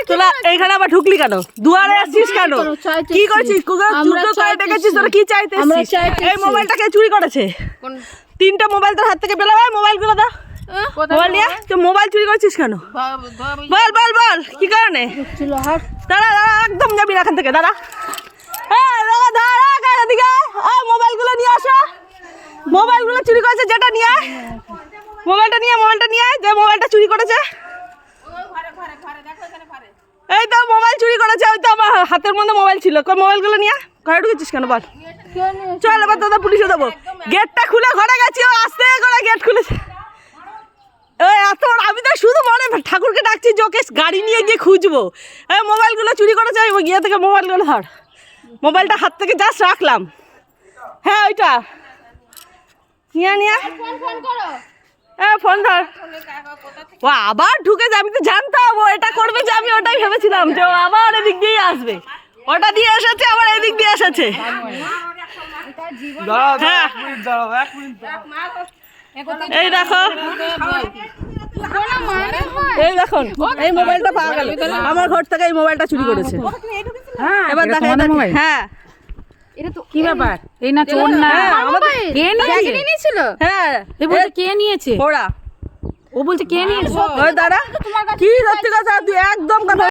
তোরা এইখানে আবার ঢুকলি কেন? দুয়ারে আসছিস কেন? কি করছিস? তোরা কি চাইতেছিস? এই মোবাইলটাকে চুরি করেছে। 3টা মোবাইল তোর হাত থেকে পেলাম। মোবাইলগুলো দাও। মোবাইল নিয়ে তুই মোবাইল চুরি করছিস কেন? বল বল বল কি কারণে? দাঁড়া দাঁড়া, একদম যাবি না এখান থেকে। দাঁড়া, মোবাইলগুলো নিয়ে আসো। মোবাইলগুলো চুরি করেছে, যেটা নিয়ে মোবাইলটা নিয়ে যে মোবাইলটা চুরি করেছে। এই তো মোবাইল চুরি করেছে। ওই তো আমার হাতের মধ্যে মোবাইল ছিল। মোবাইলগুলো নিয়ে ঘরে ঢুকেছিস কেন বল? চল এবার তোদের পুলিশে দেবো। গেটটা খুলে ঘরে গেছি, ও আস্তে করে গেট খুলেছে। এত আমি তো শুধু মনে ঠাকুরকে ডাকছি যে ওকে গাড়ি নিয়ে গিয়ে খুঁজবো। মোবাইলগুলো চুরি করেছে। ওই গিয়ে থেকে মোবাইলগুলো ধর। মোবাইলটা হাত থেকে জাস্ট রাখলাম। হ্যাঁ ওইটা নিয়ে ফোন ধর। ও আবার ঢুকেছে। আমি তো জানতাম ও এটা করবে, যে আমি ওটাই ভেবেছিলাম যে ও আবার এদিক দিয়ে আসবে। ওটা দিয়ে এসেছে, আবার এদিক দিয়ে এসেছে। এই দেখো, এই দেখুন, এই মোবাইলটা পাওয়া গেল। আমার ঘর থেকে এই মোবাইলটা চুরি করেছে। এবার দেখো। হ্যাঁ কি ব্যাপার? এই না চোর না, কে নিয়েছিল? হ্যাঁ কে নিয়েছে? ওরা। ও বলছে কে নিয়েছে? দাঁড়া, কি সত্যি কথা তুই একদম কথা